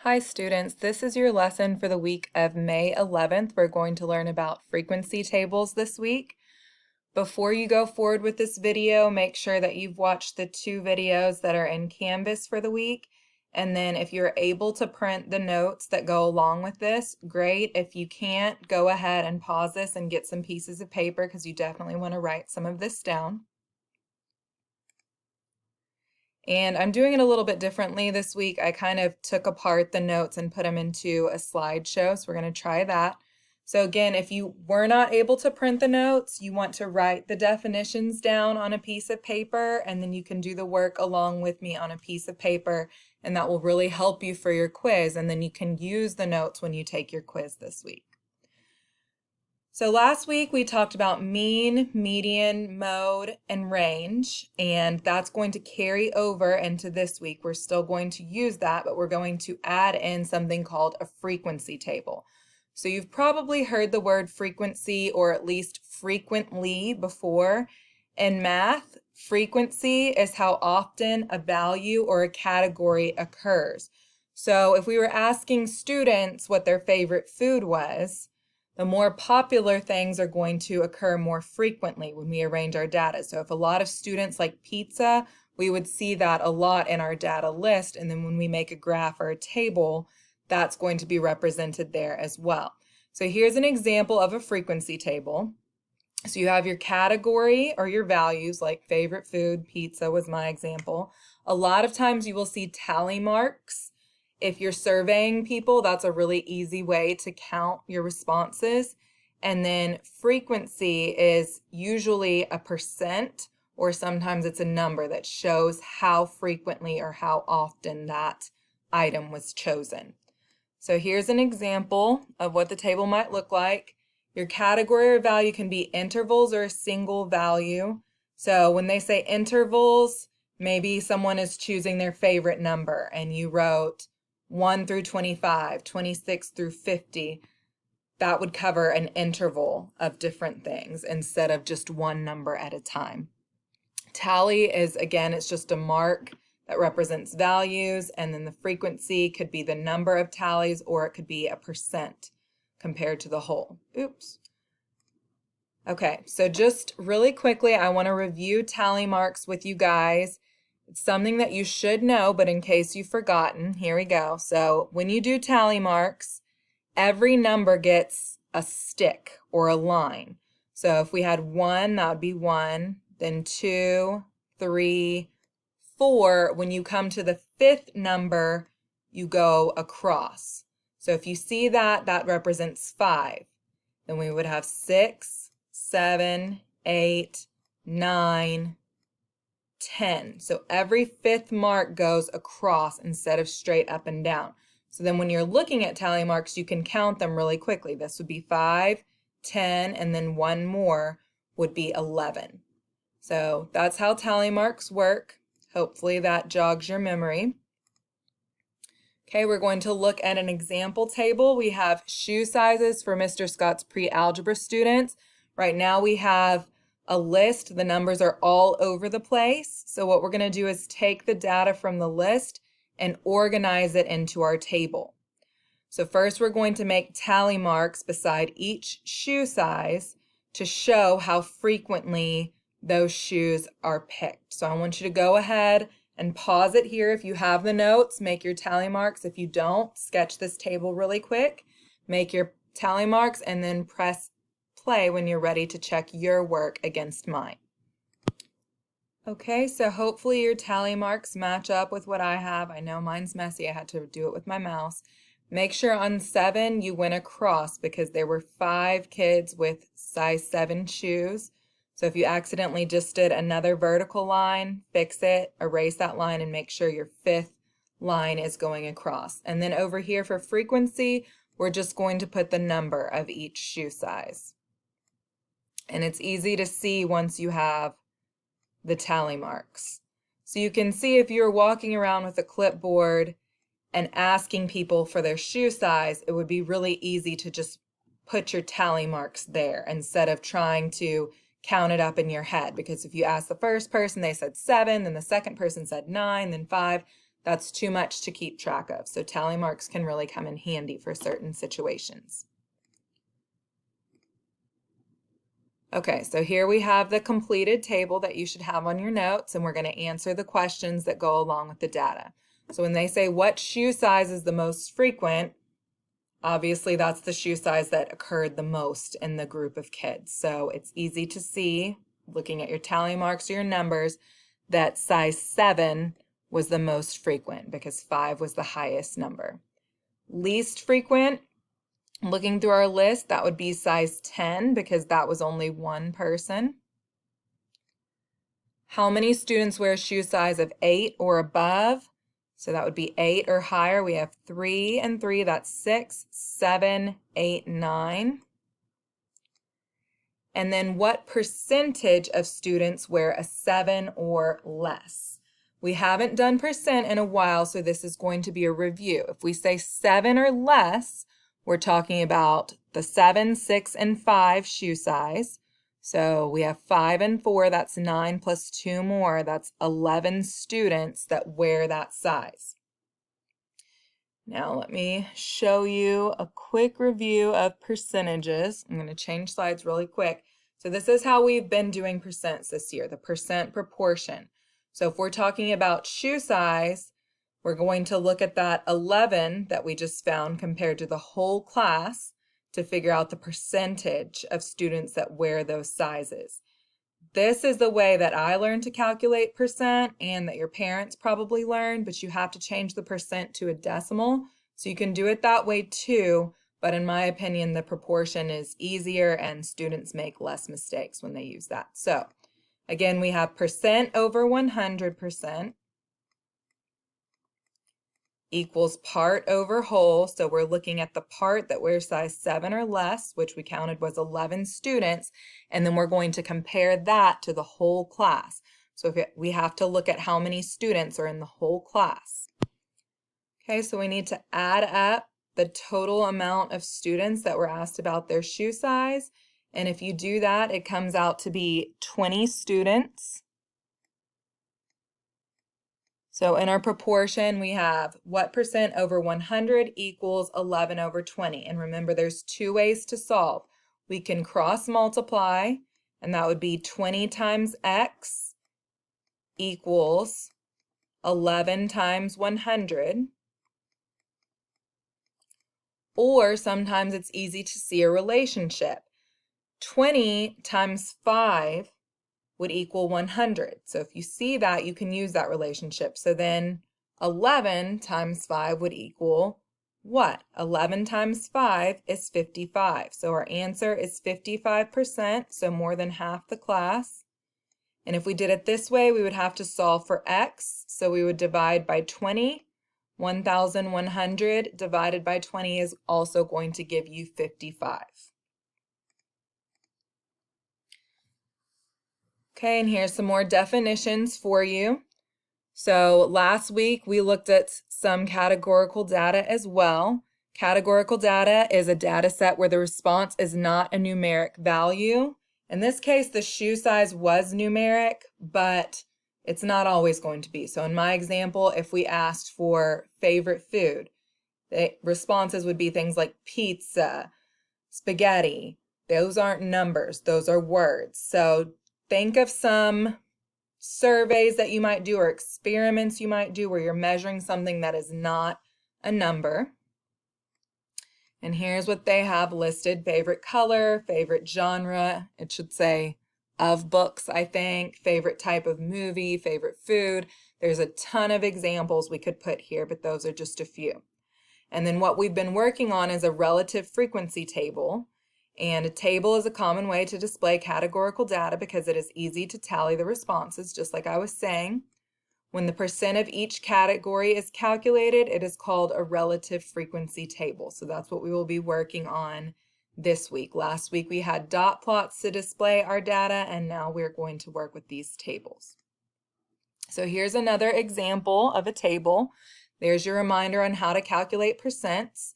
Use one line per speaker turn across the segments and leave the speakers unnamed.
Hi students, this is your lesson for the week of May 11th. We're going to learn about frequency tables this week. Before you go forward with this video, make sure that you've watched the two videos that are in Canvas for the week. And then if you're able to print the notes that go along with this, great. If you can't, go ahead and pause this and get some pieces of paper because you definitely want to write some of this down. And I'm doing it a little bit differently this week. I kind of took apart the notes and put them into a slideshow, so we're going to try that. So again, if you were not able to print the notes, you want to write the definitions down on a piece of paper, and then you can do the work along with me on a piece of paper, and that will really help you for your quiz, and then you can use the notes when you take your quiz this week. So last week we talked about mean, median, mode, and range, and that's going to carry over into this week. We're still going to use that, but we're going to add in something called a frequency table. So you've probably heard the word frequency or at least frequently before. In math, frequency is how often a value or a category occurs. So if we were asking students what their favorite food was, the more popular things are going to occur more frequently when we arrange our data. So if a lot of students like pizza, we would see that a lot in our data list. And then when we make a graph or a table, that's going to be represented there as well. So here's an example of a frequency table. So you have your category or your values, like favorite food, pizza was my example. A lot of times you will see tally marks. If you're surveying people, that's a really easy way to count your responses. And then frequency is usually a percent, or sometimes it's a number that shows how frequently or how often that item was chosen. So here's an example of what the table might look like. Your category or value can be intervals or a single value. So when they say intervals, maybe someone is choosing their favorite number and you wrote 1 through 25, 26 through 50. That would cover an interval of different things instead of just one number at a time. Tally is, again, it's just a mark that represents values, and then the frequency could be the number of tallies or it could be a percent compared to the whole. Oops. Okay, so just really quickly, I want to review tally marks with you guys. It's something that you should know, but in case you've forgotten, here we go. So when you do tally marks, every number gets a stick or a line. So if we had 1, that would be 1, then 2, 3, 4. When you come to the 5th number, you go across. So if you see that, that represents 5. Then we would have 6, 7, 8, 9, 10. So every 5th mark goes across instead of straight up and down. So then when you're looking at tally marks, you can count them really quickly. This would be 5, 10, and then one more would be 11. So that's how tally marks work. Hopefully that jogs your memory. Okay, we're going to look at an example table. We have shoe sizes for Mr. Scott's pre-algebra students. Right now we have a list. The numbers are all over the place. So what we're going to do is take the data from the list and organize it into our table. So first we're going to make tally marks beside each shoe size to show how frequently those shoes are picked. So I want you to go ahead and pause it here. If you have the notes, make your tally marks. If you don't, sketch this table really quick, make your tally marks, and then press play when you're ready to check your work against mine. Okay, so hopefully your tally marks match up with what I have. I know mine's messy. I had to do it with my mouse. Make sure on 7 you went across because there were 5 kids with size 7 shoes. So if you accidentally just did another vertical line, fix it, erase that line, and make sure your 5th line is going across. And then over here for frequency, we're just going to put the number of each shoe size. And it's easy to see once you have the tally marks. So you can see if you're walking around with a clipboard and asking people for their shoe size, it would be really easy to just put your tally marks there instead of trying to count it up in your head. Because if you ask the first person, they said 7, then the second person said 9, then 5, that's too much to keep track of. So tally marks can really come in handy for certain situations. Okay, so here we have the completed table that you should have on your notes, and we're going to answer the questions that go along with the data. So when they say what shoe size is the most frequent, obviously that's the shoe size that occurred the most in the group of kids. So it's easy to see, looking at your tally marks or your numbers, that size 7 was the most frequent because 5 was the highest number. Least frequent, looking through our list, that would be size 10 because that was only one person. How many students wear a shoe size of 8 or above? So that would be 8 or higher. We have 3 and 3, that's 6, 7, 8, 9. And then what percentage of students wear a 7 or less? We haven't done percent in a while, so this is going to be a review. If we say 7 or less, we're talking about the 7, 6, and 5 shoe size. So we have 5 and 4, that's 9 plus 2 more, that's 11 students that wear that size. Now let me show you a quick review of percentages. I'm going to change slides really quick. So this is how we've been doing percents this year, the percent proportion. So if we're talking about shoe size, we're going to look at that 11 that we just found compared to the whole class to figure out the percentage of students that wear those sizes. This is the way that I learned to calculate percent and that your parents probably learned, but you have to change the percent to a decimal. So you can do it that way too, but in my opinion, the proportion is easier and students make less mistakes when they use that. So again, we have percent over 100% equals part over whole. So we're looking at the part that wears size 7 or less, which we counted was 11 students, and then we're going to compare that to the whole class. So we have to look at how many students are in the whole class. Okay, so we need to add up the total amount of students that were asked about their shoe size, and if you do that, it comes out to be 20 students. So in our proportion, we have what percent over 100 equals 11 over 20. And remember, there's two ways to solve. We can cross multiply, and that would be 20 times x equals 11 times 100. Or sometimes it's easy to see a relationship. 20 times 5 would equal 100. So if you see that, you can use that relationship. So then 11 times 5 would equal what? 11 times 5 is 55. So our answer is 55%, so more than half the class. And if we did it this way, we would have to solve for x. So we would divide by 20. 1,100 divided by 20 is also going to give you 55. Okay, and here's some more definitions for you. So last week we looked at some categorical data as well. Categorical data is a data set where the response is not a numeric value. In this case, the shoe size was numeric, but it's not always going to be. So in my example, if we asked for favorite food, the responses would be things like pizza, spaghetti. Those aren't numbers, those are words. So think of some surveys that you might do or experiments you might do where you're measuring something that is not a number. And here's what they have listed: favorite color, favorite genre, it should say of books, I think, favorite type of movie, favorite food. There's a ton of examples we could put here, but those are just a few. And then what we've been working on is a relative frequency table. And a table is a common way to display categorical data because it is easy to tally the responses, just like I was saying. When the percent of each category is calculated, it is called a relative frequency table. So that's what we will be working on this week. Last week we had dot plots to display our data, and now we're going to work with these tables. So here's another example of a table. There's your reminder on how to calculate percents.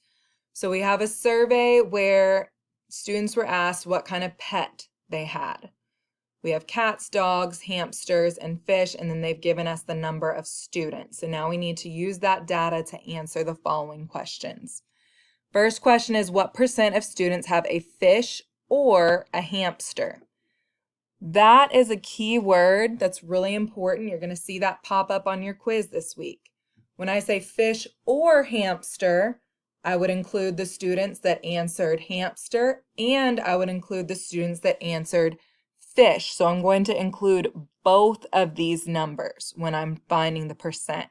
So we have a survey where students were asked what kind of pet they had. We have cats, dogs, hamsters, and fish, and then they've given us the number of students. So now we need to use that data to answer the following questions. First question is, what percent of students have a fish or a hamster? That is a key word that's really important. You're going to see that pop up on your quiz this week. When I say fish or hamster, I would include the students that answered hamster, and I would include the students that answered fish. So I'm going to include both of these numbers when I'm finding the percent.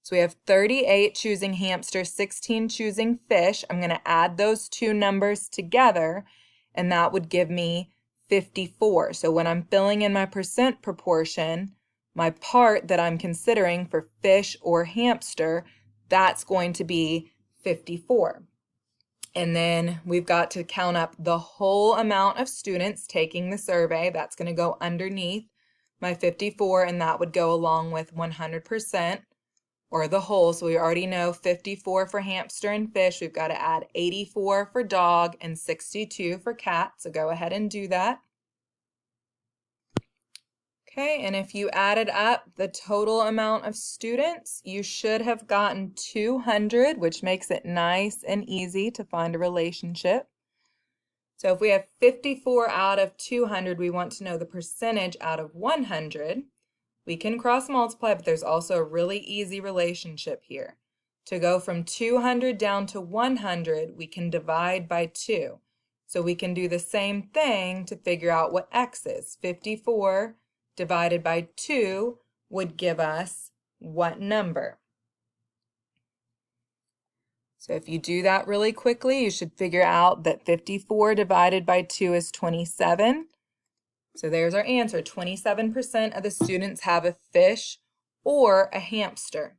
So we have 38 choosing hamster, 16 choosing fish. I'm going to add those two numbers together, and that would give me 54. So when I'm filling in my percent proportion, my part that I'm considering for fish or hamster, that's going to be 54. And then we've got to count up the whole amount of students taking the survey. That's going to go underneath my 54, and that would go along with 100%, or the whole. So we already know 54 for hamster and fish. We've got to add 84 for dog and 62 for cat. So go ahead and do that. Okay, and if you added up the total amount of students, you should have gotten 200, which makes it nice and easy to find a relationship. So if we have 54 out of 200, we want to know the percentage out of 100. We can cross multiply, but there's also a really easy relationship here. To go from 200 down to 100, we can divide by 2. So we can do the same thing to figure out what x is. 54 divided by 2 would give us what number? So if you do that really quickly, you should figure out that 54 divided by 2 is 27. So there's our answer. 27% of the students have a fish or a hamster.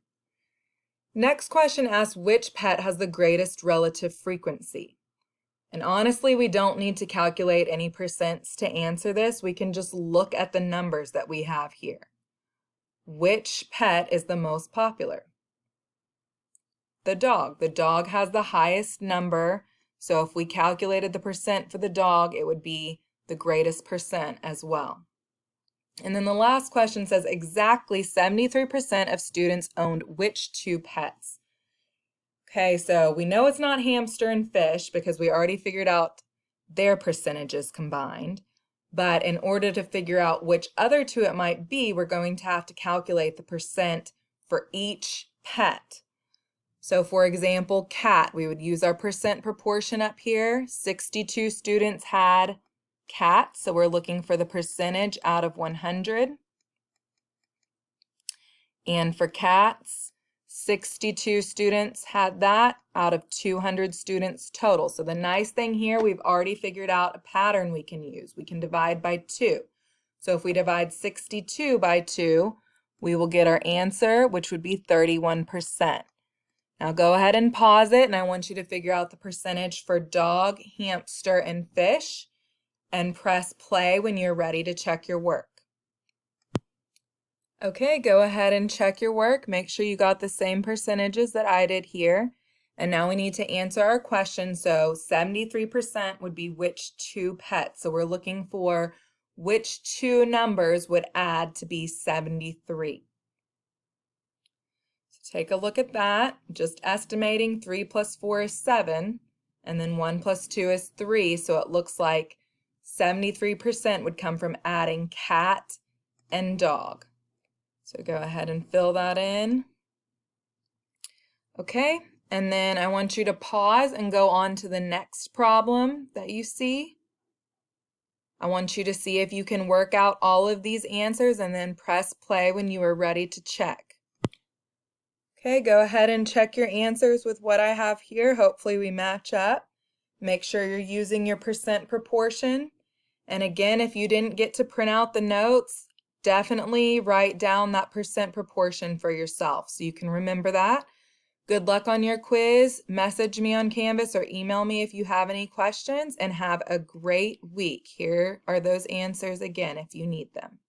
Next question asks, which pet has the greatest relative frequency? And honestly, we don't need to calculate any percents to answer this. We can just look at the numbers that we have here. Which pet is the most popular? The dog. The dog has the highest number. So if we calculated the percent for the dog, it would be the greatest percent as well. And then the last question says exactly 73% of students owned which two pets? Okay, so we know it's not hamster and fish because we already figured out their percentages combined. But in order to figure out which other two it might be, we're going to have to calculate the percent for each pet. So for example, cat, we would use our percent proportion up here. 62 students had cat, so we're looking for the percentage out of 100. And for cats, 62 students had that out of 200 students total. So the nice thing here, we've already figured out a pattern we can use. We can divide by 2. So if we divide 62 by 2, we will get our answer, which would be 31%. Now go ahead and pause it, and I want you to figure out the percentage for dog, hamster, and fish, and press play when you're ready to check your work. Okay, go ahead and check your work. Make sure you got the same percentages that I did here. And now we need to answer our question. So 73% would be which two pets. So we're looking for which two numbers would add to be 73. So take a look at that. Just estimating 3 plus 4 is 7. And then 1 plus 2 is 3. So it looks like 73% would come from adding cat and dog. So go ahead and fill that in. Okay, and then I want you to pause and go on to the next problem that you see. I want you to see if you can work out all of these answers and then press play when you are ready to check. Okay, go ahead and check your answers with what I have here. Hopefully we match up. Make sure you're using your percent proportion. And again, if you didn't get to print out the notes, definitely write down that percent proportion for yourself so you can remember that. Good luck on your quiz. Message me on Canvas or email me if you have any questions, and have a great week. Here are those answers again if you need them.